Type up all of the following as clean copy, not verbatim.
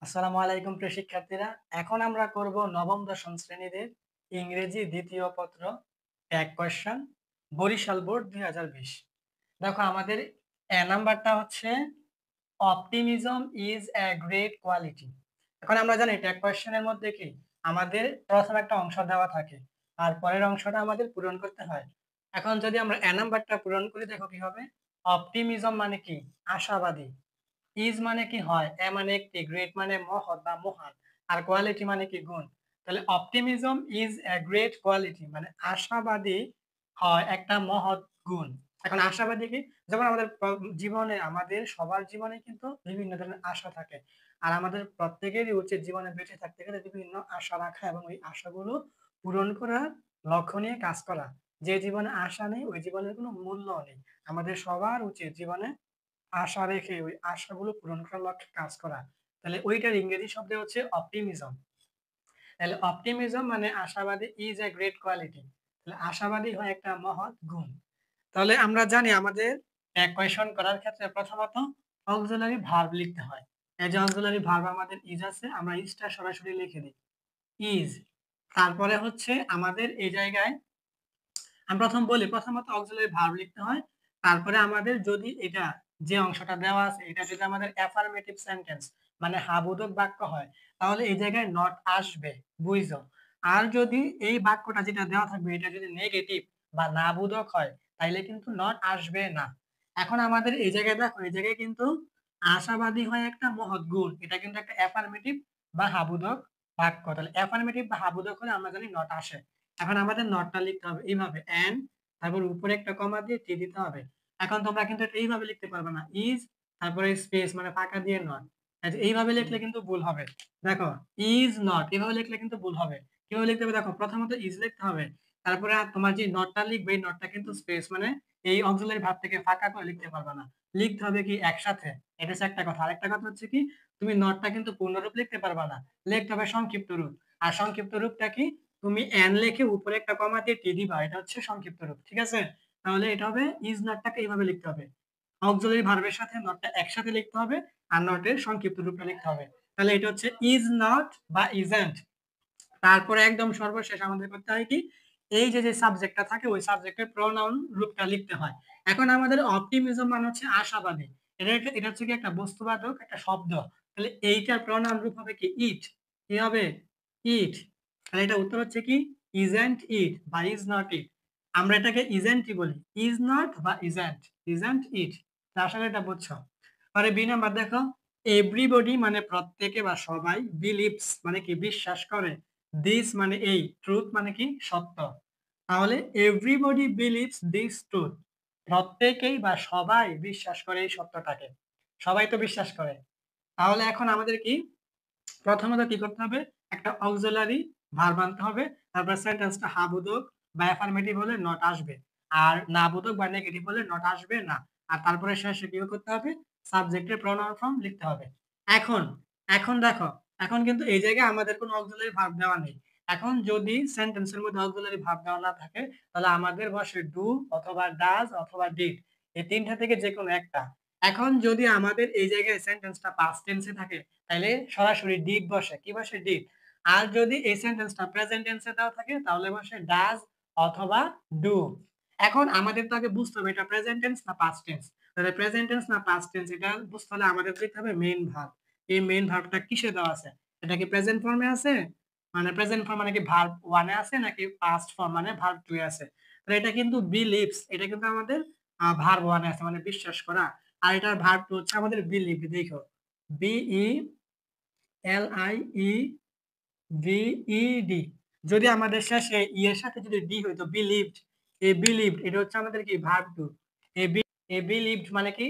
আসসালামু আলাইকুম প্রিয় শিক্ষার্থীরা। এখন আমরা করব নবম দশম শ্রেণীদের ইংরেজি দ্বিতীয় পত্র এক কোয়েশ্চন বরিশাল বোর্ড ২০২০। দেখো আমাদের নাম্বারটা হচ্ছে optimism is a great quality. এখন আমরা জানি ট্যাগ কোয়েশ্চেনের মধ্যে কি আমাদের প্রথম একটা অংশ দেওয়া থাকে আর পরের অংশটা আমাদের পূরণ করতে হয়। এখন যদি আমরা নাম্বারটা পূরণ করি দেখো কি হবে। অপটিমিজম মানে কি আশাবাদী, ইজ মানে কি হয়, এ মানে একটি, গ্রেট মানে মহৎ বা মহান, আর কোয়ালিটি মানে কি গুণ। তাহলে optimism is a great quality মানে আশাবাদী হয় একটা মহৎ গুণ। এখন আশাবাদী কি, যেমন আমাদের জীবনে আমাদের সবার জীবনে কিন্তু বিভিন্ন ধরনের আশা থাকে। আর আমাদের প্রত্যেকেরই উচিত জীবনে বেঁচে থাকতে গেলে বিভিন্ন আশা রাখা এবং ওই আশাগুলো পূরণ করার লক্ষ্য নিয়ে কাজ করা। যে জীবনে আশা নেই ওই জীবনের কোনো মূল্য নেই। আমাদের সবার উচিত জীবনে আশা রেখে ওই আশাগুলো পূরণ করার লক্ষ্যে কাজ করা। তাহলে ওইটার ইংরেজি শব্দ হচ্ছে অপটিমিজম। তাহলে অপটিমিজম মানে আশাবাদী ইজ এ গ্রেট কোয়ালিটি। তাহলে আশাবাদী হয় একটা মহৎ গুণ। তাহলে আমরা জানি আমাদের কোয়েশন করার ক্ষেত্রে প্রথমত অক্সিলারি ভার্ব লিখতে হয়। এই যে অক্সিলারি ভার্ব আমাদের ইজ আছে, আমরা ইজটা সরাসরি লিখে দিই ইজ। তারপরে হচ্ছে আমাদের এই জায়গায় আমি প্রথম বলি প্রথমত অক্সিলারি ভার্ব লিখতে হয়। তারপরে আমাদের যদি এটা যে অংশটা দেওয়া আছে এটা যদি আমাদের অ্যাফার্মেটিভ সেন্টেন্স মানে হাবোধক বাক্য হয় তাহলে এই জায়গায় নট আসবে, বুঝছো। আর যদি এই বাক্যটা যেটা দেওয়া থাকবে এটা যদি নেগেটিভ বা না বোধক হয় তাইলে কিন্তু নট আসবে না। এখন আমাদের এই জায়গায় দেখো এই জায়গায় কিন্তু আশাবাদী হয় একটা মহৎ গুণ, এটা কিন্তু একটা অ্যাফার্মেটিভ বা হাবোধক বাক্য। তাহলে অ্যাফার্মেটিভ বা হাবোধক হলে আমরা জানি নট আসে। এখন আমাদের নটটা লিখতে হবে এইভাবে এন্ড তারপর উপরে একটা কমা দিয়ে টি দিতে হবে। এখন তোমরা কিন্তু এটা এইভাবে লিখতে পারবে না, ইজ তারপরে স্পেস মানে ফাঁকা দিয়ে নট। এইভাবে লিখলে কিন্তু ভুল হবে। দেখো ইজ নট এভাবে লিখলে কিন্তু ভুল হবে। কিভাবে লিখতে হবে দেখো, প্রথমত ইজ লিখতে হবে, তারপরে আর তোমার যে নটটা লিখবে এই নটটা কিন্তু স্পেস মানে এই অক্সিলারি ভার্ব থেকে ফাঁকা করে লিখতে পারবে না। লিখতে হবে কি একসাথে। এটা হচ্ছে একটা কথা। আরেকটা কথা হচ্ছে কি তুমি নটটা কিন্তু পূর্ণরূপ লিখতে পারবে না, লিখতে হবে সংক্ষিপ্ত রূপ। আর সংক্ষিপ্ত রূপটা কি, তুমি এন লিখে উপরে একটা কমা দিয়ে টি দিবা, এটা হচ্ছে সংক্ষিপ্ত রূপ, ঠিক আছে। তাহলে এটা হবে ইজ নটটাকে এইভাবে লিখতে হবে, অক্সিলারি ভার্বের সাথে নটটা একসাথে লিখতে হবে আর নটের সংক্ষিপ্ত রূপটা লিখতে হবে। তাহলে এটা হচ্ছে ইজ নট বা ইজেন্ট। তারপরে একদম সর্বশেষ আমাদের করতে হয় কি, এই যে যে সাবজেক্টটা থাকে ওই সাবজেক্টের প্রোনাউন রূপটা লিখতে হয়। এখন আমাদের অপটিমিজম মানে হচ্ছে আশাবাদী, এটা হচ্ছে কি একটা বস্তুবাচক একটা শব্দ। তাহলে এইটার প্রোনাউন রূপ হবে কি ইট। কি হবে, ইট। তাহলে এটা উত্তর হচ্ছে কি ইজেন্ট ইট বা ইজ নট ইট। আমরা এটাকে ইজেন্টই বলি, ইজ নট বা ইজেন্ট, ইজেন্ট ইট। আশা করি এটা বুঝছো। পরে বি নাম্বার দেখো, এভরিবডি মানে প্রত্যেকে বা সবাই, বিলিভস মানে কি বিশ্বাস করে, দিস মানে এই, ট্রুথ মানে কি সত্য। তাহলে এভরিবডি বিলিভস দিস ট্রুথ, প্রত্যেকেই বা সবাই বিশ্বাস করে এই সত্যটাকে, সবাই তো বিশ্বাস করে। তাহলে এখন আমাদের কি প্রথমত কি করতে হবে, একটা অক্সিলারি ভার্ব আনতে হবে, তারপর সেন্টেন্সটা হ্যাঁ বোধক বা অ্যাফার্মেটিভ হলে নট আসবে, আর না বোধক বা নেগেটিভ হলে নট আসবে না। আর তারপরে শেষে কি করতে হবে, সাবজেক্টের প্রোনাউন ফর্ম লিখতে হবে। এখন এখন দেখো, এখন কিন্তু এই জায়গায় আমাদের কোনো অক্সিলারি ভার্ব দেওয়া নেই। এখন যদি সেন্টেন্সের মধ্যে অক্সিলারি ভার্ব দেওয়া না থাকে তাহলে আমাদের বসে ডু অথবা ডাজ অথবা ডিড, এই তিনটা থেকে যে কোনো একটা। এখন যদি আমাদের এই জায়গায় সেন্টেন্সটা পাস্ট টেন্সে থাকে তাহলে সরাসরি ডিড বসে, কি বসে ডিড। আর যদি এই সেন্টেন্সটা প্রেজেন্ট টেন্সে দেওয়া থাকে তাহলে বসে ডাজ অথবা ডু। এখন আমাদের তো আগে বুঝতে হবে এটা প্রেজেন্ট টেন্স না পাস্ট টেন্স। তাহলে প্রেজেন্ট টেন্স না পাস্ট টেন্স এটা বুঝতে হলে আমাদের দেখতে হবে মেইন ভার্ব। এই মেইন ভার্বটা কিসে দেওয়া আছে, এটা কি প্রেজেন্ট ফর্মে আছে, মানে প্রেজেন্ট ফর্ম মানে কি ভার্ব ওয়ানে আছে নাকি পাস্ট ফর্ম মানে ভার্ব টু এ আছে। তাহলে এটা কিন্তু বিলিভস, এটা কিন্তু আমাদের ভার্ব ওয়ানে আছে মানে বিশ্বাস করা। আর এটার ভার্ব টু হচ্ছে আমাদের বিলিভ। দেখো B E L I E V E D, যদি আমাদের শেষে ই এর সাথে যদি ডি হইতো বিলিভড, এ বিলিভড এটা হচ্ছে আমাদের কি ভার্ব টু। এ বিলিভড মানে কি,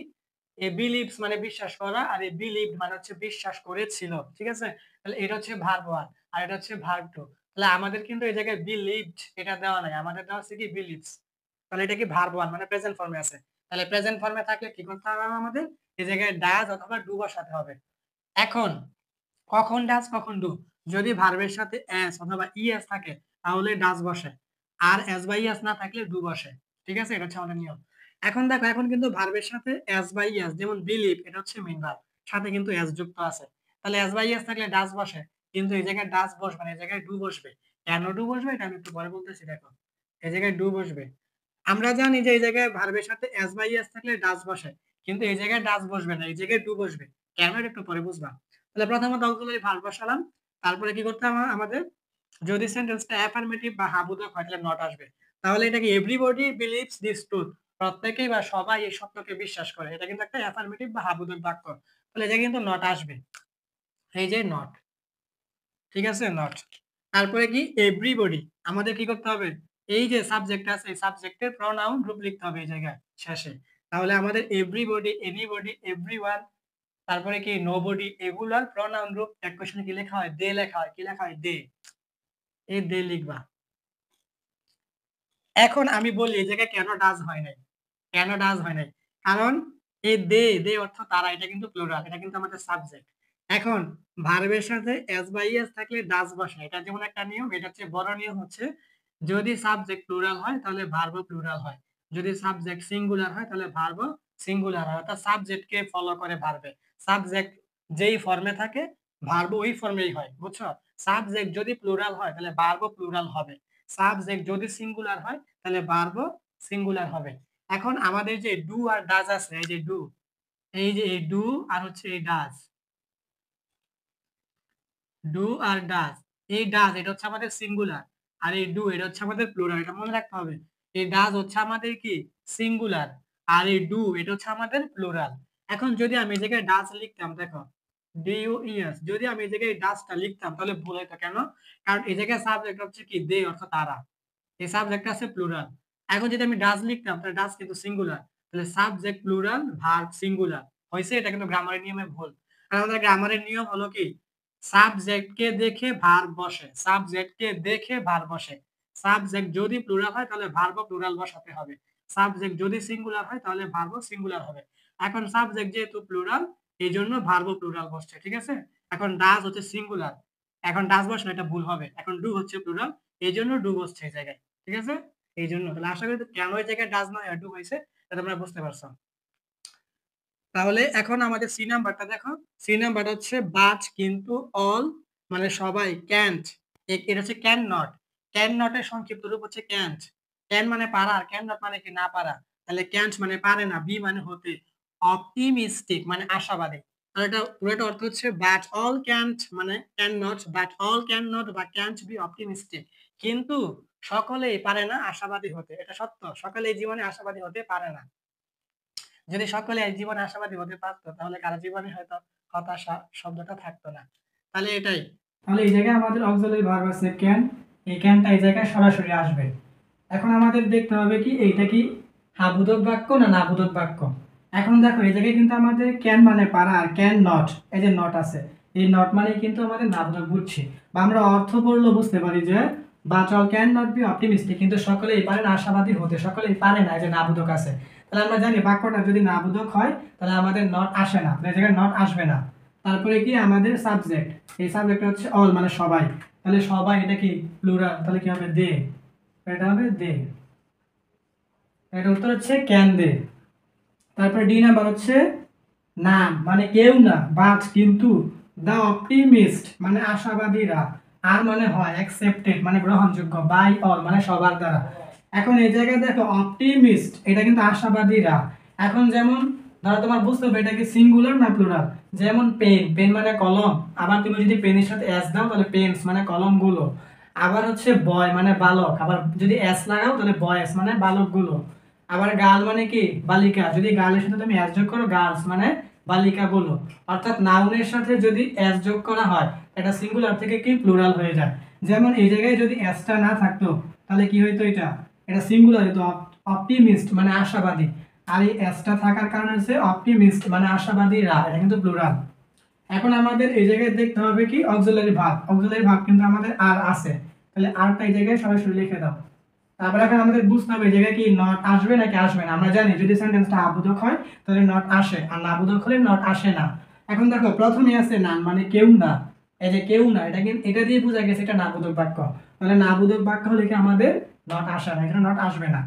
এ বিলিভস মানে বিশ্বাস করা, আর এ বিলিভড মানে হচ্ছে বিশ্বাস করেছিল, ঠিক আছে। তাহলে এটা হচ্ছে ভার্ব ওয়ান আর এটা হচ্ছে ভার্ব টু। তাহলে আমাদের কিন্তু এই জায়গায় বিলিভড এটা দেওয়া নাই, আমাদের দেওয়া আছে কি বিলিভস। তাহলে এটা কি ভার্ব ওয়ান মানে প্রেজেন্ট ফর্মে আছে। তাহলে প্রেজেন্ট ফর্মে থাকলে কি করতে হবে আমাদের, এই জায়গায় ডাজ অথবা ডু বসাতে হবে। এখন কখন ডাজ কখন ডু, যদি ভার্বের সাথে এস অথবা ইএস থাকে তাহলে ডাজ বসে, আর এস বা ইএস না থাকলে ডু বসে, ঠিক আছে। এটা হচ্ছে আমাদের নিয়ম। এখন দেখো এখন কিন্তু ভার্বের সাথে এস বা ইএস, যেমন বিলিভ এটা হচ্ছে মেইন ভার্ব, সাথে কিন্তু এস যুক্ত আছে। তাহলে এস বাই এস থাকলে ডাজ বসে, কিন্তু এই জায়গায় ডাজ বসবে না, এই জায়গায় ডু বসবে। কেন ডু বসবে এটা আমি একটু পরে বলতেছি। দেখো এই জায়গায় ডু বসবে। আমরা জানি যে এই জায়গায় ভার্বের সাথে এস বাই এস থাকলে ডাজ বসে, কিন্তু এই জায়গায় ডাজ বসবে না, এই জায়গায় ডু বসবে। কেন এটা একটু পরে বুঝবা। তাহলে প্রথমত অক্সিলারি ভার্ব বসালাম, তারপরে কি করতে হবে আমাদের, যদি সেন্টেন্সটা অ্যাফার্মেটিভ বা হাবুদক হয় তাহলে নট আসবে। তাহলে এটা কি এভরিবডি বিলিভস দিস ট্রুথ, প্রত্যেকেই বা সবাই এই সত্যকে বিশ্বাস করে, এটা কিন্তু একটা অ্যাফার্মেটিভ বা হাবুদক বাক্য, তাহলে এটা কিন্তু নট আসবে। এই যে নট, ঠিক আছে নট। তারপরে কি এভরিবডি, আমাদের কি করতে হবে, এই যে সাবজেক্ট আছে এই সাবজেক্টের প্রোনাউন রূপ লিখতে হবে এই জায়গায় শেষে। তাহলে আমাদের এভরিবডি, এনিবডি, এভরিওয়ান, তারপরে কি নোবডি, এগুলার প্রোনাউন রূপ এক কোশ্চেনে কি লেখা হয়, দে লেখা হয়। কি লেখা হয়, দে, এই দে লিখবা। এখন আমি বলি এই জায়গায় কেন ডাজ হয় নাই, কেন ডাজ হয় নাই, কারণ এই দে, দে অর্থ তারা, এটা কিন্তু প্লুরাল, এটা কিন্তু আমাদের সাবজেক্ট। এখন ভার্বের সাথে এস বাই এস থাকলে ডাজ বসে, এটা যেমন একটা নিয়ম। এটা হচ্ছে বড় নিয়ম হচ্ছে, যদি সাবজেক্ট প্লুরাল হয় তাহলে ভার্বও প্লুরাল হয়, যদি সাবজেক্ট সিঙ্গুলার হয় তাহলে ভার্বও সিঙ্গুলার হয়। অর্থাৎ সাবজেক্টকে ফলো করে ভার্বে, সাবজেক্ট যেই ফর্মে থাকে ভার্বও ওই ফর্মেই হয়, বুঝছো। সাবজেক্ট যদি প্লুরাল হয় তাহলে ভার্বও প্লুরাল হবে, সাবজেক্ট যদি সিঙ্গুলার হয় তাহলে ভার্বও সিঙ্গুলার হবে। এখন আমাদের যে ডু আর ডাজ আছে, এই যে ডু, এই যে এই ডু আর হচ্ছে এই ডাজ, ডু আর ডাজ, এই ডাজ এটা হচ্ছে আমাদের সিঙ্গুলার, আর এই ডু এটা হচ্ছে আমাদের প্লুরাল, এটা মনে রাখতে হবে। এই ডাজ হচ্ছে আমাদের কি সিঙ্গুলার, আর এই ডু এটা হচ্ছে আমাদের প্লুরাল। এখন যদি আমি এই জায়গায় ডাজ লিখতাম, দেখো ডিইউএস, যদি আমি এই জায়গায় ডাজটা লিখতাম তাহলে ভুল হতো। কেন, কারণ এই জায়গায় সাবজেক্ট হচ্ছে কি দে অর্থ তারা, এই সাবজেক্ট আছে প্লুরাল। এখন যদি আমি ডাজ লিখতাম তাহলে ডাজ কিন্তু সিঙ্গুলার, তাহলে সাবজেক্ট প্লুরাল ভার্ব সিঙ্গুলার হয়েছে, এটা কিন্তু গ্রামারের নিয়মে ভুল। কারণ আমাদের গ্রামারের নিয়ম হলো কি, সাবজেক্টকে দেখে ভার্ব বসে, সাবজেক্টকে দেখে ভার্ব বসে। সাবজেক্ট যদি প্লুরাল হয় তাহলে ভার্ব প্লুরাল বসাতে হবে, সাবজেক্ট যদি সিঙ্গুলার হয় তাহলে ভার্ব সিঙ্গুলার হবে। এখন সাবজেক্ট যেহেতু প্লুরাল এই জন্য ভার্ব প্লুরাল বসছে, ঠিক আছে। এখন ডাজ হচ্ছে সিঙ্গুলার, এখন ডাজ বসলে এটা ভুল হবে। এখন ডু হচ্ছে প্লুরাল, এই জন্য ডু বসছে এই জায়গায়, ঠিক আছে। এই জন্য তাহলে আশা করি কেন এই জায়গায় ডাজ নয় ডু হয়েছে এটা তোমরা বুঝতে পারছো। তাহলে এখন আমাদের সি নাম্বারটা দেখো, সি নাম্বারটা হচ্ছে বাট কিন্তু অল, মানে সবাই, ক্যান্ট, এটা হচ্ছে ক্যান নট, ক্যান নটের সংক্ষিপ্ত রূপ হচ্ছে ক্যান্ট। ক্যান মানে পারা, আর ক্যান নট মানে কি না পারা, তাহলে ক্যান্ট মানে পারে না, বি মানে হতে, অপটিমিস্টিক মানে আশাবাদী। তাহলে এটা পুরোটা অর্থ হচ্ছে বাট অল ক্যান্ট মানে can not, but all can not বা ক্যান্ট বি অপটিমিস্টিক, কিন্তু সকলেই পারে না আশাবাদী হতে। এটা সত্য, সকলে এই জীবনে আশাবাদী হতে পারে না। যদি সকলে এই জীবনে আশাবাদী হতে পারতো তাহলে কারো জীবনে হয়তো হতাশা শব্দটা থাকতো না। তাহলে এটাই, তাহলে এই জায়গায় আমাদের অক্সিলারি ভার্ব আছে ক্যান, এই ক্যানটা এই জায়গায় সরাসরি আসবে। এখন আমাদের দেখতে হবে কি এইটা কি হাবোধক বাক্য না নাবোধক বাক্য। এখন দেখো এই জায়গায় কিন্তু আমাদের ক্যান মানে পারা, আর ক্যান নট, এই যে নট আছে, এই নট মানে কিন্তু আমাদের নাবোধক বুঝছি, বা আমরা অর্থ পড়লে বুঝতে পারি যে but all can not be optimistic, কিন্তু সকলেই পারে না আশাবাদী হতে, সকলেই পারে না, এই যে নাবোধক আছে। তাহলে আমরা জানি বাক্যটা যদি নাবোধক হয় তাহলে আমাদের নট আসে না, তাহলে এই জায়গায় নট আসবে না। তারপরে কি আমাদের সাবজেক্ট, এই সাবজেক্টটা হচ্ছে অল মানে সবাই, তাহলে সবাই এটা কি প্লুরাল, তাহলে কি হবে দে, এটা হবে দে, এটা উত্তর হচ্ছে ক্যান দে। তারপরে ডি নাম্বার হচ্ছে নাম মানে কেউ না, বাট কিন্তু, দা অপটিমিস্ট মানে আশাবাদীরা, আর মানে হয় অ্যাকসেপ্টেড মানে গ্রহণযোগ্য, বাই অল মানে সবার দ্বারা। এখন এই জায়গায় দেখো অপটিমিস্ট এটা কিন্তু আশাবাদীরা। এখন যেমন ধরো তোমার বুঝতে হবে এটা কি সিঙ্গুলার না প্লুরাল, যেমন পেন, পেন মানে কলম, আবার তুমি যদি পেনের সাথে এস দাও তাহলে পেনস মানে কলমগুলো। আবার হচ্ছে বয় মানে বালক, আবার যদি এস লাগাও তাহলে বয়েস মানে বালকগুলো। আবার গার্ল মানে কি বালিকা, যদি গার্লের সাথে তুমি এস যোগ করো গার্লস মানে বালিকা গুলো। অর্থাৎ নাউনের সাথে যদি এস যোগ করা হয় এটা সিঙ্গুলার থেকে কি প্লুরাল হয়ে যায়। যেমন এই জায়গায় যদি এসটা না থাকতো তাহলে কি হইতো, এটা এটা সিঙ্গুলার হতো, অপটিমিস্ট মানে আশাবাদী, আর এই এসটা থাকার কারণে হচ্ছে অপটিমিস্ট মানে আশাবাদীরা, এটা কিন্তু প্লুরাল। এখন আমাদের এই জায়গায় দেখতে হবে কি অক্সিলারি ভার্ব, অক্সিলারি ভার্ব কিন্তু আমাদের আর আছে, তাহলে আরটা এই জায়গায় সরাসরি লিখে দাও। তারপরে এখন আমাদের বুঝতে হবে এই জায়গায় কি নট আসবে নাকি আসবে না। আমরা জানি যদি সেন্টেন্সটা আবোধক হয় তাহলে নট আসে, আর নাবোধক হলে নট আসে না। এখন দেখো প্রথমে আছে নান মানে কেউ না, এই যে কেউ না, এটা কিন্তু এটা দিয়ে বোঝা গেছে এটা নাবোধক বাক্য, তাহলে নাবোধক বাক্য হলে কি আমাদের নট আসে না, এখানে নট আসবে না।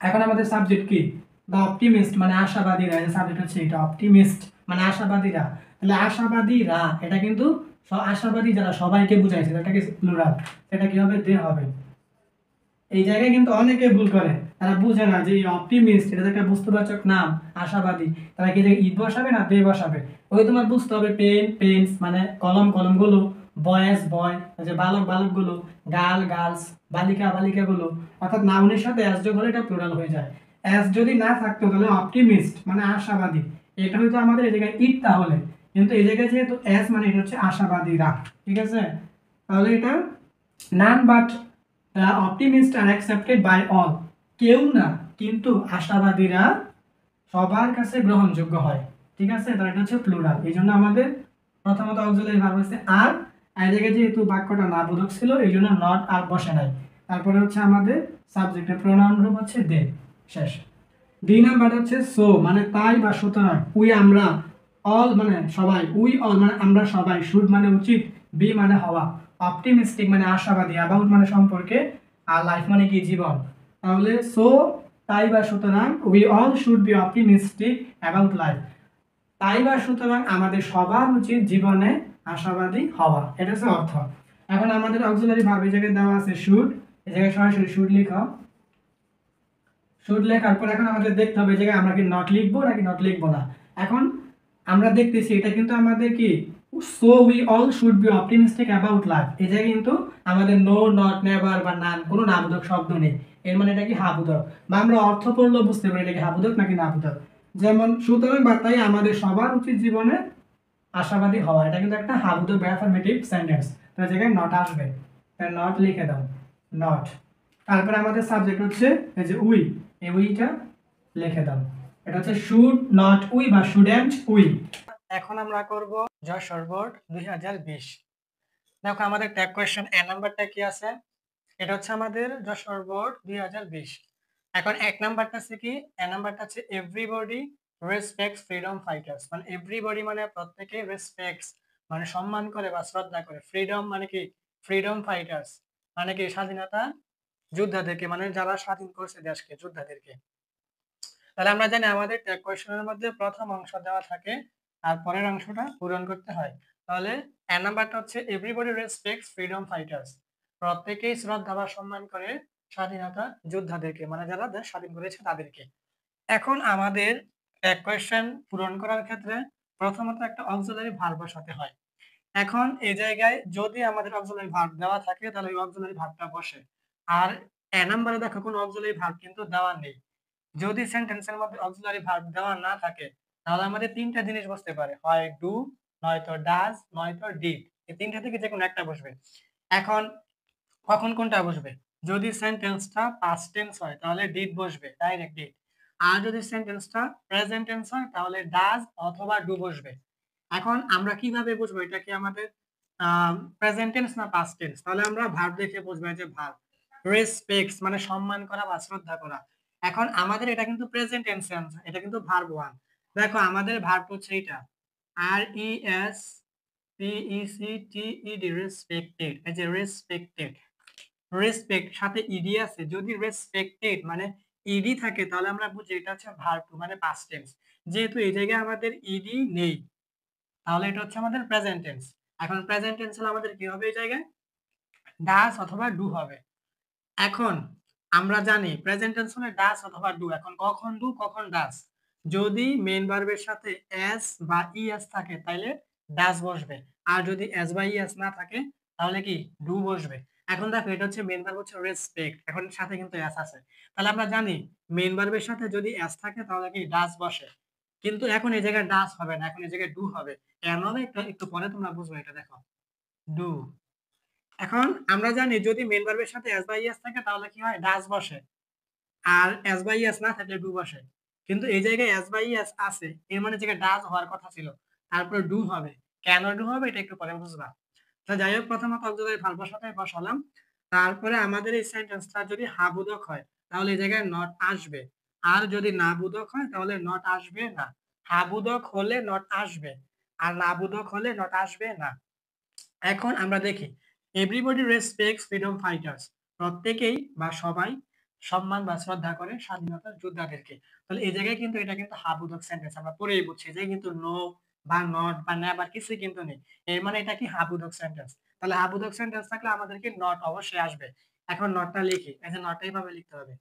এখন আমাদের সাবজেক্ট কি, দ্য অপটিমিস্ট মানে আশাবাদীরা, এই সাবজেক্ট হচ্ছে এটা অপটিমিস্ট, মানে আশাবাদীরা, তাহলে আশাবাদীরা এটা কিন্তু আশাবাদী যারা সবাইকে বুঝাইছে, এটাকে প্লুরাল, এটা কি হবে? দে হবে। এই জায়গায় কিন্তু অনেকে ভুল করে, তারা বুঝে না যে অপটিমিস্ট এটা একটা বস্তুবাচক নাম, আশাবাদী, তারা কি ইট বসাবে না দে বসাবে। ওই তোমার বুঝতে হবে পেন পেন্স মানে কলম কলমগুলো, বয়েস বয় যে বালক বালকগুলো, গার্ল গার্লস, বালিকা বালিকাগুলো, অর্থাৎ নাউনের সাথে অ্যাস যোগ হলে এটা প্লুরাল হয়ে যায়। অ্যাস যদি না থাকতো তাহলে অপটিমিস্ট মানে আশাবাদী, এটা হয়তো আমাদের এই জায়গায় ইট তাহলে, কিন্তু এই জায়গায় যেহেতু অ্যাস মানে এটা হচ্ছে আশাবাদীরা, ঠিক আছে? তাহলে এটা নান বাট অপটিমিস্ট আর অ্যাকসেপ্টেড বাই অল, কেউ না কিন্তু আশাবাদীরা সবার কাছে গ্রহণযোগ্য হয়, ঠিক আছে? তাহলে এটা হচ্ছে প্লুরাল। এই জন্য আমাদের প্রথমত অক্সিলারি ভার্ব হচ্ছে আর, এই জায়গায় যেহেতু বাক্যটা না বোধক ছিল এই জন্য নট আর বসে নাই। তারপরে হচ্ছে আমাদের সাবজেক্টের প্রোনাউন গ্রুপ হচ্ছে দে, শেষ। দুই নাম্বার হচ্ছে সো মানে তাই বা সুতরাং, উই আমরা, অল মানে সবাই, উই অল মানে আমরা সবাই, শুড মানে উচিত, বি মানে হওয়া, অপটিমিস্টিক মানে আশাবাদী, অ্যাবাউট মানে সম্পর্কে, আর লাইফ মানে কি জীবন। তাহলে সো তাই বা সুতরাং we all should be optimistic about life, তাই বা সুতরাং আমাদের সবার উচিত জীবনে আশাবাদী হওয়া, এটা হচ্ছে অর্থ। এখন আমাদের অক্সিলারি ভার্ব এই জায়গায় দেওয়া আছে শুড, এই জায়গায় সরাসরি শুড লেখা, শুড লেখার পর এখন আমাদের দেখতে হবে এই জায়গায় আমরা কি নট লিখবো নাকি নট লিখবো না। এখন আমরা দেখতেছি এটা কিন্তু আমাদের কি so we all should be optimistic about life, এই জায়গায় কিন্তু আমাদের নো নট নেভার বা নান কোনো নাবোধক শব্দ নেই, এর মানে এটা কি হাবোধক, বা আমরা অর্থ পড়লেও বুঝতে পারি এটা কি হাবোধক নাকি নাবোধক। যেমন সুতরাং বা তাই আমাদের সবার উচিত জীবনে আশাবাদী হওয়া, এটা কিন্তু একটা হাবোধক বা অ্যাফার্মেটিভ সেন্টেন্স, তো এই জায়গায় নট আসবে, তাই নট লিখে দাও, নট। তারপরে আমাদের সাবজেক্ট হচ্ছে এই যে উই, এই উইটা লিখে দাও, এটা হচ্ছে শুড নট উই বা শুডেন্ট উই। এখন আমরা করব যশোর বোর্ড 2020। দেখো আমাদের ট্যাগ কোয়েশ্চেন এ নাম্বারটা কি আছে, এটা হচ্ছে আমাদের যশোর বোর্ড 2020। এখন এক নাম্বারটা আছে কি, এ নাম্বারটা আছে এভরিবডি রেসপেক্টস ফ্রিডম ফাইটার্স, মানে এভরিবডি মানে প্রত্যেকে, রেসপেক্টস মানে সম্মান করে বা শ্রদ্ধা করে, ফ্রিডম মানে কি ফ্রিডম ফাইটার্স মানে কি স্বাধীনতা যোদ্ধাদেরকে, মানে যারা স্বাধীন করছে দেশকে, যোদ্ধাদেরকে। তাহলে আমরা জানি আমাদের ট্যাগ কোয়েশ্চেনের মধ্যে প্রথম অংশ দেওয়া থাকে আর পরের অংশটা পূরণ করতে হয়। তাহলে এ নাম্বারটা হচ্ছে এভরিবডি রেসপেক্টস ফ্রিডম ফাইটার্স, প্রত্যেকেই শ্রদ্ধা বা সম্মান করে স্বাধীনতা যোদ্ধাদেরকে, মানে যারা দেশ স্বাধীন করেছে তাদেরকে। এখন আমাদের ট্যাগ কোয়েশ্চেন পূরণ করার ক্ষেত্রে প্রথমত একটা অক্সিলারি ভার্ব বসাতে হয়। এখন এই জায়গায় যদি আমাদের অক্সিলারি ভার্ব দেওয়া থাকে তাহলে ওই অক্সিলারি ভার্বটা বসে, আর এ নাম্বারে দেখো কোনো অক্সিলারি ভার্ব কিন্তু দেওয়া নেই। যদি সেন্টেন্সের মধ্যে অক্সিলারি ভার্ব দেওয়া না থাকে তাহলে আমাদের তিনটা জিনিস বসতে পারে, হয় ডু, নয়তো ডাজ, নয়তো ডিড, এই তিনটা থেকে যে কোনো একটা বসবে। এখন কখন কোনটা বসবে, যদি সেন্টেন্সটা পাস্ট টেন্স হয় তাহলে ডিড বসবে, ডাইরেক্ট ডিড। আর যদি সেন্টেন্সটা প্রেজেন্ট টেন্স হয় তাহলে ডাজ অথবা ডু বসবে। এখন আমরা কিভাবে বুঝবো এটা কি আমাদের প্রেজেন্ট টেন্স না পাস্ট টেন্স, তাহলে আমরা ভার্ব দেখে বুঝবো যে ভার্ব রেসপেক্টস মানে সম্মান করা বা শ্রদ্ধা করা। এখন আমাদের এটা কিন্তু প্রেজেন্ট টেন্স, এটা কিন্তু ভার্ব ওয়ান। দেখো আমাদের ভার্ব হচ্ছে এটা আর E S P E C T E D, respected, এই যে রেসপেক্টেড, রেসপেক্ট সাথে ইডি আছে, যদি রেসপেক্টেড মানে ইডি থাকে তাহলে আমরা বুঝি এটা হচ্ছে ভার্ব টু মানে পাস্ট টেন্স। যেহেতু এই জায়গায় আমাদের ইডি নেই তাহলে এটা হচ্ছে আমাদের প্রেজেন্ট টেন্স। এখন প্রেজেন্ট টেন্স হলে আমাদের কি হবে, এই জায়গায় ডাস অথবা ডু হবে। এখন আমরা জানি প্রেজেন্ট টেন্স হলে ডাস অথবা ডু, এখন কখন ডু কখন ডাস, যদি মেইন ভার্বের সাথে এস বা ইএস থাকে তাহলে ডাস বসবে, আর যদি এস বা ইএস না থাকে তাহলে কি ডু বসবে। এখন দেখো এটা হচ্ছে মেইন ভার্ব হচ্ছে রেসপেক্ট, এখন সাথে কিন্তু এস আছে, তাহলে আমরা জানি মেইন ভার্বের সাথে যদি এস থাকে তাহলে কি ডাস বসে, কিন্তু এখন এই জায়গায় ডাস হবে না, এখন এই জায়গায় ডু হবে। কেন হবে একটু একটু পরে তোমরা বুঝবে, এটা দেখো ডু। এখন আমরা জানি যদি মেইন ভার্বের সাথে এস বা ইএস থাকে তাহলে কি হয় ডাস বসে, আর এস বাই এস না থাকলে ডু বসে, কিন্তু এই জায়গায় এস বাই এস আছে, এর মানে জায়গায় ডাজ হওয়ার কথা ছিল, তারপরে ডু হবে। কেন ডু হবে এটা একটু পরে বুঝবা। তো যাই হোক প্রথমত অক্সিলারি ভার্ব বসাতে বসালাম, তারপরে আমাদের এই সেন্টেন্সটা যদি হাবোধক হয় তাহলে এই জায়গায় নট আসবে, আর যদি নাবোধক হয় তাহলে নট আসবে না। হাবোধক হলে নট আসবে আর নাবোধক হলে নট আসবে না। এখন আমরা দেখি এভরিবডি রেসপেক্টস ফ্রিডম ফাইটার্স, প্রত্যেকেই বা সবাই সম্মান বা শ্রদ্ধা করে স্বাধীনতার যোদ্ধাদেরকে। তাহলে এই জায়গায় কিন্তু এটা কিন্তু হাবোধক সেন্টেন্স আমরা পড়েই বুঝছি যে কিন্তু নো বা নট বা নেভার কিছুই কিন্তু নেই। এর মানে এটা কি হাবোধক সেন্টেন্স। তাহলে হাবোধক সেন্টেন্স থাকলে আমাদেরকে নট অবশ্যই আসবে। এখন নটটা লিখি। এই যে নটটা এইভাবে লিখতে হবে।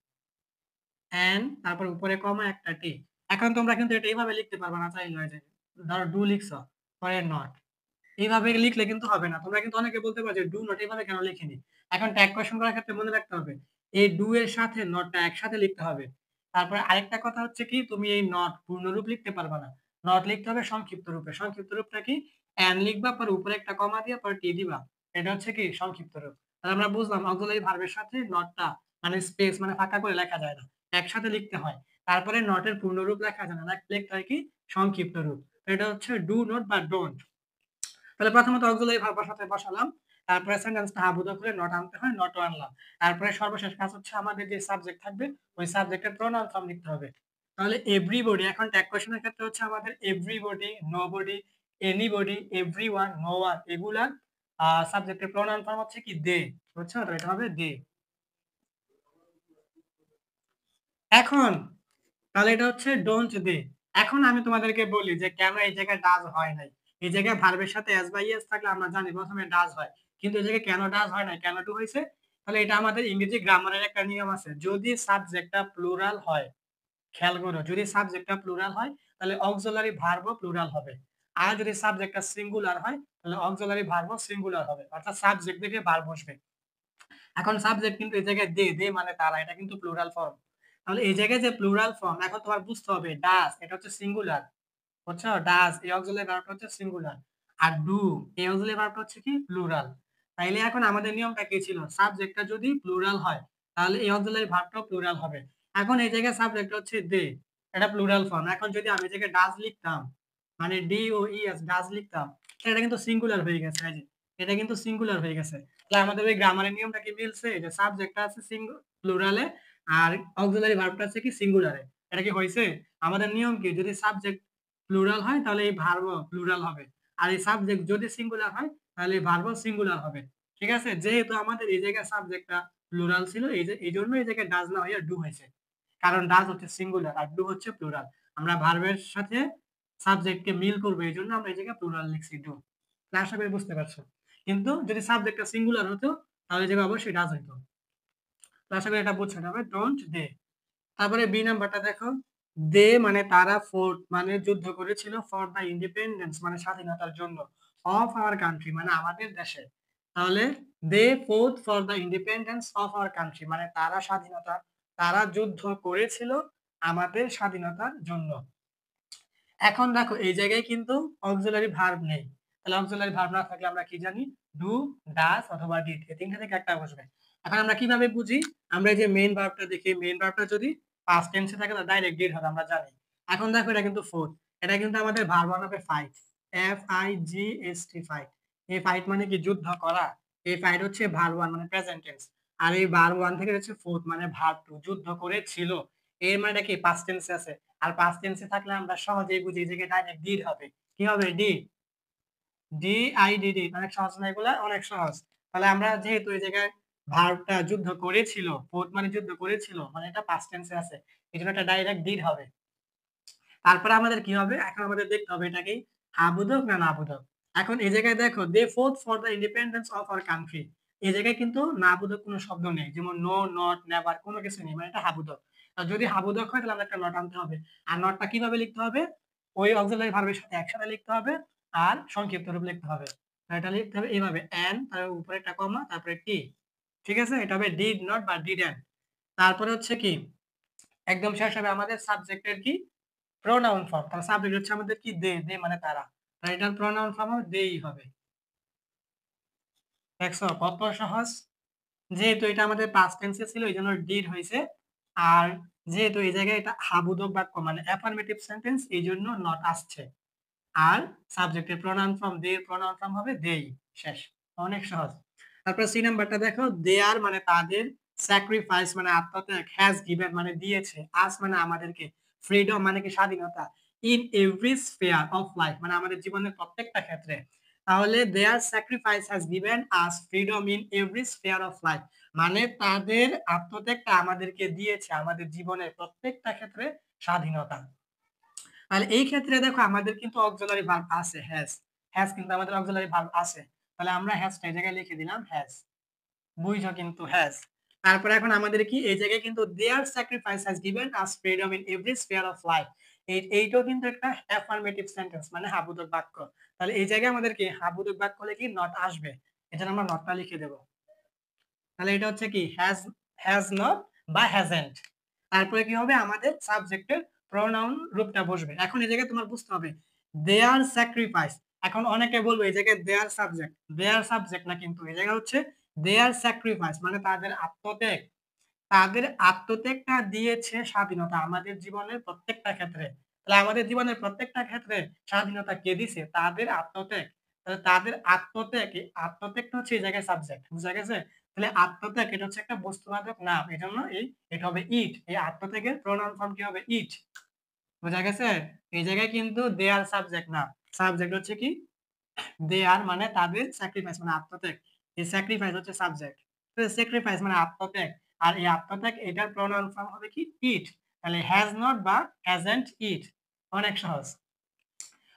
এন্ড তারপর উপরে কমা একটা টি। এখন তোমরা কিন্তু এটা এইভাবে লিখতে পারবা না চাইলে হয় যে ধরো ডু লিখছো পরে নট। এইভাবে লিখলে কিন্তু হবে না। তোমরা কিন্তু অনেকে বলতে পারো যে ডু নট এভাবে কেন লিখিনি? এখন ট্যাগ কোয়েশ্চন করার ক্ষেত্রে মনে রাখতে হবে এই ডু এর সাথে নটটা একসাথে লিখতে হবে। তারপরে আরেকটা কথা হচ্ছে কি তুমি এই নট পূর্ণরূপ লিখতে পারবা না। নট লিখতে হবে সংক্ষিপ্ত রূপে। সংক্ষিপ্ত রূপটা কি? এন লিখবা পরে উপরে একটা কমা দিয়ে পরে টি দিবা। এটা হচ্ছে কি সংক্ষিপ্ত রূপ। তাহলে আমরা বুঝলাম অক্সিলারি ভার্বের সাথে নটটা মানে স্পেস মানে ফাঁকা করে লেখা যায় না। একসাথে লিখতে হয়। তারপরে নটের পূর্ণরূপ লেখা যায় না। লিখতে হয় কি সংক্ষিপ্ত রূপ। এটা হচ্ছে ডু নট বা ডোন্ট। তাহলে প্রথমত অক্সিলারি ভার্বের সাথে বসালাম। তারপরে সেন্টেন্সটা হাবুদক করে নট আনতে হয়, নটও আনলাম। তারপরে সর্বশেষ কাজ হচ্ছে আমাদের যে সাবজেক্ট থাকবে ওই সাবজেক্টের প্রোনাউন ফর্ম লিখতে হবে। তাহলে এভরিবডি এখন ট্যাগ কোয়েশ্চেনের ক্ষেত্রে হচ্ছে আমাদের everybody, nobody, anybody, everyone, no one এগুলার সাবজেক্টের প্রোনাউন ফর্ম হচ্ছে কি দে। বুঝছো? তো এটা হবে দে। এখন তাহলে এটা হচ্ছে ডোন্ট দে। এখন আমি তোমাদেরকে বলি যে কেন এই জায়গায় ডাজ হয় নাই। এই জায়গায় ভার্বের সাথে এস বা ইয়েস থাকলে আমরা জানি প্রথমে ডাজ হয়, কিন্তু এই জায়গায় কেন ডাজ হয় না, কেন টু হয়েছে? তাহলে এটা আমাদের ইংরেজি গ্রামারের একটা নিয়ম আছে, যদি সাবজেক্টটা প্লুরাল হয়, খেয়াল করো যদি সাবজেক্টটা প্লুরাল হয় তাহলে অক্সিলারি ভার্বও প্লুরাল হবে। আর যদি সাবজেক্টটা সিঙ্গুলার হয় তাহলে অক্সিলারি ভার্বও সিঙ্গুলার হবে, অর্থাৎ সাবজেক্ট থেকে ভার্ব বসবে। এখন সাবজেক্ট কিন্তু এই জায়গায় দে, দে মানে তারা, এটা কিন্তু প্লুরাল ফর্ম। তাহলে এই জায়গায় যে প্লুরাল ফর্ম এখন তোমার বুঝতে হবে ডাস এটা হচ্ছে সিঙ্গুলার। বুঝছো? ডাস এই অক্সিলারি ভার্বটা হচ্ছে সিঙ্গুলার। আর ডু এই অক্সিলারি ভার্বটা হচ্ছে কি প্লুরাল। তাইলে এখন আমাদের নিয়মটা কি ছিল, সাবজেক্টটা যদি প্লুরাল হয় তাহলে এই অক্সিলারি ভার্বটাও প্লুরাল হবে। এখন এই জায়গায় সাবজেক্ট হচ্ছে দে, এটা প্লুরাল ফর্ম। এখন যদি আমি এই জায়গায় ডাস লিখতাম মানে ডি ও ই এস ডাস লিখতাম, এটা কিন্তু সিঙ্গুলার হয়ে গেছে। এই যে এটা কিন্তু সিঙ্গুলার হয়ে গেছে। তাহলে আমাদের ওই গ্রামারের নিয়মটা কি মিলছে, যে সাবজেক্টটা আছে প্লুরালে আর অক্সিলারি ভার্বটা আছে কি সিঙ্গুলারে। এটা কি হয়েছে? আমাদের নিয়ম কি, যদি সাবজেক্ট প্লুরাল হয় তাহলে এই ভার্বও প্লুরাল হবে, আর এই সাবজেক্ট যদি সিঙ্গুলার হয় তাহলে এই ভার্বও সিঙ্গুলার হবে। ঠিক আছে? যেহেতু আমাদের এই জায়গায় সাবজেক্টটা প্লুরাল ছিল এই যে এই জন্য এই জায়গায় ডাজ না হইয়া ডু হয়েছে, কারণ ডাজ হচ্ছে সিঙ্গুলার আর ডু হচ্ছে প্লুরাল। আমরা ভার্বের সাথে সাবজেক্টকে মিল করবো এই জন্য আমরা এই জায়গায় প্লুরাল লিখছি ডু। আশা করি বুঝতে পারছো। কিন্তু যদি সাবজেক্টটা সিঙ্গুলার হতো তাহলে যে অবশ্যই ডাজ হইতো। তো আশা করি এটা বুঝছো। হবে ডোন্ট দে। তারপরে বি নাম্বারটা দেখো, দে মানে তারা, ফোর্ট মানে যুদ্ধ করেছিল, ফর দা ইন্ডিপেন্ডেন্স মানে স্বাধীনতার জন্য, অফ আওয়ার কান্ট্রি মানে আমাদের দেশে। তাহলে they fought for the independence of our country মানে তারা স্বাধীনতা, তারা যুদ্ধ করেছিল আমাদের স্বাধীনতার জন্য। এখন দেখো এই জায়গায় কিন্তু অক্সিলারি ভার্ব নেই। তাহলে অক্সিলারি ভার্ব না থাকলে আমরা কি জানি, ডু, ডাজ অথবা ডিড, এই তিনটা থেকে একটা বসবে। এখন আমরা কিভাবে বুঝি, আমরা এই যে মেইন ভার্বটা দেখি, মেইন ভার্বটা যদি পাস্ট টেন্সে থাকে তাহলে ডাইরেক্ট ডিড হবে আমরা জানি। এখন দেখো এটা কিন্তু ফোর্থ, এটা কিন্তু আমাদের ভার্ব বানাবে fight, F I G S T fight. এই ফাইট মানে কি যুদ্ধ করা, এই ফাইট হচ্ছে ভার্ব ওয়ান মানে প্রেজেন্ট টেন্স। আর এই ভার্ব ওয়ান থেকে হচ্ছে ফোর্থ মানে ভার্ব টু যুদ্ধ করেছিল, এর মানে কি পাস্ট টেন্সে আছে। আর পাস্ট টেন্সে থাকলে আমরা সহজেই বুঝি যে ডাইরেক্ট ডিড হবে। কি হবে? D, D I D D. অনেক সহজ না এগুলা? অনেক সহজ। তাহলে আমরা যেহেতু এই জায়গায় ভার্বটা যুদ্ধ করেছিল, ফোর্থ মানে যুদ্ধ করেছিল মানে এটা পাস্ট টেন্সে আছে, এই জন্য এটা ডাইরেক্ট ডিড হবে। তারপরে আমাদের কি হবে, এখন আমাদের দেখতে হবে এটা কি হাবোধক না নাবোধক। এখন এই জায়গায় দেখো they fought for the independence of our country, এই জায়গায় কিন্তু নাবোধক কোনো শব্দ নেই, যেমন নো, নট, নেভার কোনো কিছু নেই, মানে এটা হাবোধক। আর যদি হাবোধক হয় তাহলে আমরা একটা নট আনতে হবে। আর নটটা কিভাবে লিখতে হবে, ওই অক্সিলারি ভার্বের সাথে একসাথে লিখতে হবে আর সংক্ষিপ্ত রূপ লিখতে হবে। এটা লিখতে হবে এইভাবে এন, তার উপরে একটা কমা তারপরে টি। ঠিক আছে? এটা হবে ডিড নট বা ডিডন্ট। তারপরে হচ্ছে কি একদম শেষ হবে আমাদের সাবজেক্টের কি প্রোনাউন ফর্ম। তাহলে সাবজেক্ট হচ্ছে আমাদের কি দে, দে মানে তারা, তাই এটার প্রোনাউন ফর্ম হবে দেই হবে। দেখছো কত সহজ। যেহেতু এটা আমাদের পাস্ট টেন্সে ছিল এই জন্য ডিড হয়েছে, আর যেহেতু এই জায়গায় এটা হাবোধক বাক্য মানে অ্যাফার্মেটিভ সেন্টেন্স এই জন্য নট আসছে। আর সাবজেক্টের pronoun form they, pronoun form হবে দেই। শেষ। অনেক সহজ। তারপর সি নাম্বারটা দেখো, দে আর মানে তাদের, স্যাক্রিফাইস মানে আত্মত্যাগ, হ্যাজ গিভেন মানে দিয়েছে, আস মানে আমাদেরকে, ফ্রিডম মানে কি স্বাধীনতা, in every sphere of life মানে আমাদের জীবনের প্রত্যেকটা ক্ষেত্রে, তাহলে their sacrifice has given us freedom in every sphere of life, মানে তাদের আত্মত্যাগটা আমাদেরকে দিয়েছে আমাদের জীবনের প্রত্যেকটা ক্ষেত্রে স্বাধীনতা। তাহলে এই ক্ষেত্রে দেখো আমাদের কিন্তু অক্সিলারি ভার্ব আছে হ্যাজ, হ্যাজ কিন্তু আমাদের অক্সিলারি ভার্ব আছে। তাহলে আমরা হ্যাজটা এই জায়গায় লিখে দিলাম হ্যাজ, বুঝছো কিন্তু হ্যাজ। তারপরে এখন আমাদের কি এই জায়গায় কিন্তু their sacrifice has given us freedom in every sphere of life, এইটাও কিন্তু একটা অ্যাফার্মেটিভ সেন্টেন্স মানে হাবোধক বাক্য। তাহলে এই জায়গায় আমাদের কি হাবোধক বাক্য হলে কি নট আসবে, এজন্য আমরা নটটা লিখে দেব। তাহলে এটা হচ্ছে কি হ্যাজ নট বা হ্যাজেন্ট। তারপরে কি হবে আমাদের সাবজেক্টের প্রোনাউন রূপটা বসবে। এখন এই জায়গায় তোমার বুঝতে হবে দেয়ার স্যাক্রিফাইস, এখন অনেকে বলবে এই জায়গায় দেয়ার সাবজেক্ট না, কিন্তু এই জায়গায় হচ্ছে দেয়ার স্যাক্রিফাইস মানে তাদের আত্মত্যাগ, তাদের আত্মত্যাগটা দিয়েছে স্বাধীনতা আমাদের জীবনের প্রত্যেকটা ক্ষেত্রে। তাহলে আমাদের জীবনের প্রত্যেকটা ক্ষেত্রে স্বাধীনতা কে দিছে? তাদের আত্মত্যাগ। তাহলে তাদের আত্মত্যাগ, এই আত্মত্যাগটা হচ্ছে এই জায়গায় সাবজেক্ট, বুঝা গেছে? তাহলে আত্মত্যাগ এটা হচ্ছে একটা বস্তুবাচক নাম, এজন্য এটা হবে ইট। এই আত্মত্যাগের প্রোনাউন ফর্ম কি হবে? ইট। বুঝা গেছে? এই জায়গায় কিন্তু দে আর সাবজেক্ট না, সাবজেক্ট হচ্ছে কি দে আর মানে তাদের স্যাক্রিফাইস মানে আত্মত্যাগ, এই স্যাক্রিফাইস হচ্ছে সাবজেক্ট। তো স্যাক্রিফাইস মানে আত্মত্যাগ, আর এই আত্মত্যাগ এটার প্রোনাউন ফর্ম হবে কি ইট। তাহলে হ্যাজ নট বা হ্যাজন্ট ইট, অনেক সহজ।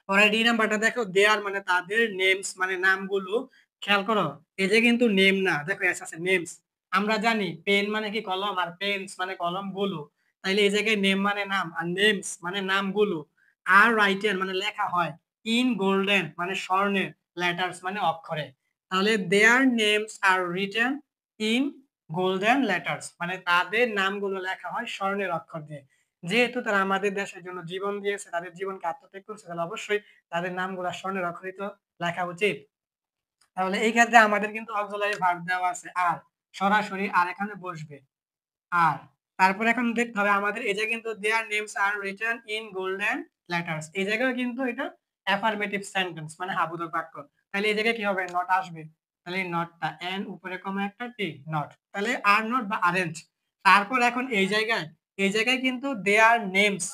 পরে ডি নাম্বারটা দেখো দেয়ার মানে তাদের, নেমস মানে নামগুলো। খেয়াল করো এই যে কিন্তু নেম না, দেখো এস আছে নেমস। আমরা জানি পেন মানে কি কলম, আর পেন্স মানে কলম গুলো। তাইলে এই জায়গায় নেম মানে নাম আর নেমস মানে নামগুলো। আর রাইটেন মানে লেখা হয়, ইন গোল্ডেন মানে স্বর্ণের, লেটার্স মানে অক্ষরে। তাহলে their names are written in golden letters মানে তাদের নামগুলো লেখা হয় স্বর্ণের অক্ষর দিয়ে। যেহেতু তারা আমাদের দেশের জন্য জীবন দিয়েছে, তাদের জীবনকে আত্মত্যাগ করেছে, তাহলে অবশ্যই তাদের নামগুলো স্বর্ণের অক্ষরিত লেখা উচিত। তাহলে এই ক্ষেত্রে আমাদের কিন্তু অক্সিলারি ভার্ব দেওয়া আছে আর, সরাসরি আর এখানে বসবে আর। তারপরে এখন দেখতে হবে আমাদের এই যে কিন্তু their names are written in golden letters, এই জায়গায় কিন্তু এটা অ্যাফার্মেটিভ সেন্টেন্স মানে হাবুদক বাক্য। তাহলে এই জায়গায় কি হবে? নট আসবে। তাহলে এই নটটা এন উপরে কমা একটা টি, নট। তাহলে আর নট বা আরেন্ট। তারপর এখন এই জায়গায় কিন্তু their names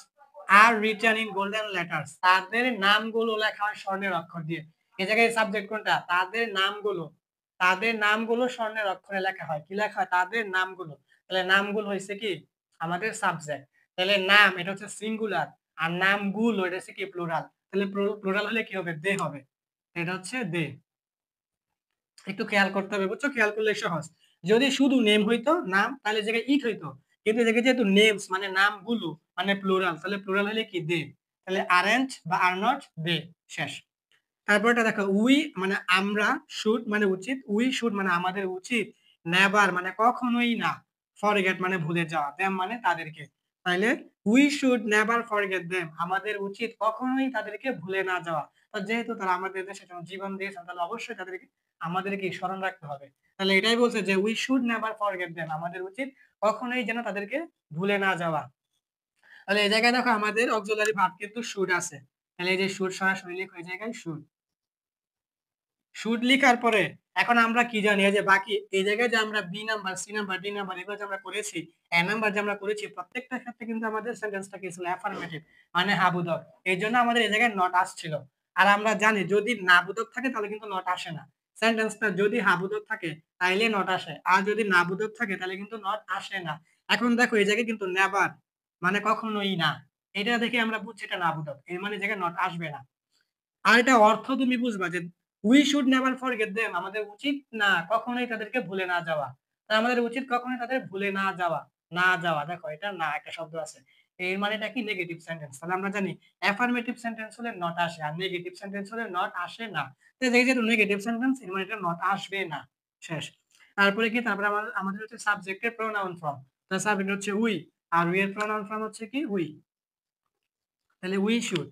are written in golden letters, তাদের নামগুলো লেখা হয় স্বর্ণের অক্ষর দিয়ে। এই জায়গায় সাবজেক্ট কোনটা? তাদের নামগুলো, তাদের নামগুলো স্বর্ণের অক্ষরে লেখা হয়। কি লেখা হয়? তাদের নামগুলো। তাহলে নামগুলো হয়েছে কি আমাদের সাবজেক্ট। তাহলে নাম এটা হচ্ছে সিঙ্গুলার, আর নামগুলো এটা হচ্ছে কি প্লুরাল। তাহলে প্লুরাল হলে কি হবে? দে হবে। এটা হচ্ছে দে। একটু খেয়াল করতে হবে, বুঝছো? খেয়াল করলে সহজ। যদি শুধু নেম হইতো নাম, তাহলে জায়গায় ইট হইতো, কিন্তু এই জায়গায় যেহেতু নেমস মানে নামগুলো মানে প্লুরাল, তাহলে প্লুরাল হলে কি দে। তাহলে আরএন্ট বা আর নট দে, শেষ। তারপরটা দেখো উই মানে আমরা, শুড মানে উচিত, উই শুড মানে আমাদের উচিত, নেভার মানে কখনোই না, ফরগেট মানে ভুলে যাওয়া, দেম মানে তাদেরকে। তাইলে we should never forget them, আমাদের উচিত কখনোই তাদেরকে ভুলে না যাওয়া। তো যেহেতু তারা আমাদের দেশের জন্য জীবন দিয়েছেন, তাহলে অবশ্যই তাদেরকে আমাদেরকে স্মরণ রাখতে হবে। তাহলে এটাই বলছে যে we should never forget them, আমাদের উচিত কখনোই যেন তাদেরকে ভুলে না যাওয়া। তাহলে এই জায়গায় দেখো আমাদের অক্সিলারি ভার্ব কিন্তু শুড আছে। তাহলে এই যে শুড সরাসরি লিখো এই জায়গায় শুড। শুড লিখার পরে এখন আমরা কি জানি, এই যে বাকি এই জায়গায় যে আমরা B number, C number, D number এগুলো যে আমরা করেছি, এ নাম্বার যে আমরা করেছি, প্রত্যেকটা ক্ষেত্রে কিন্তু আমাদের সেন্টেন্সটা কি ছিল? অ্যাফার্মেটিভ মানে হাবুদক। এই জন্য আমাদের এই জায়গায় নট আসছিল। আর আমরা জানি যদি নাবুদক থাকে তাহলে কিন্তু নট আসে না। সেন্টেন্সটা যদি হাবুদক থাকে তাইলে নট আসে, আর যদি নাবুদক থাকে তাহলে কিন্তু নট আসে না। এখন দেখো এই জায়গায় কিন্তু নেভার মানে কখনোই না, এটা দেখে আমরা বুঝছি এটা নাবুদক, এর মানে জায়গায় নট আসবে না। আর এটা অর্থ তুমি বুঝবা যে we should never forget them, আমাদের উচিত না কখনোই তাদেরকে ভুলে না যাওয়া। তা আমাদের উচিত কখনোই তাদের ভুলে না যাওয়া, না যাওয়া, দেখো এটা না একটা শব্দ আছে, এর মানেটা কি? Negative sentence. তাহলে আমরা জানি অ্যাফার্মেটিভ সেন্টেন্স হলে নট আসে, আর নেগেটিভ সেন্টেন্স হলে নট আসে না। তো এই যেহেতু নেগেটিভ সেন্টেন্স, এর মানে এটা নট আসবে না, শেষ। তারপরে কি? তারপরে আমাদের হচ্ছে সাবজেক্টের প্রোনাউন ফর্ম। তো সাবজেক্ট হচ্ছে উই, আর উই এর প্রোনাউন ফর্ম হচ্ছে কি উই। তাহলে উই শুড,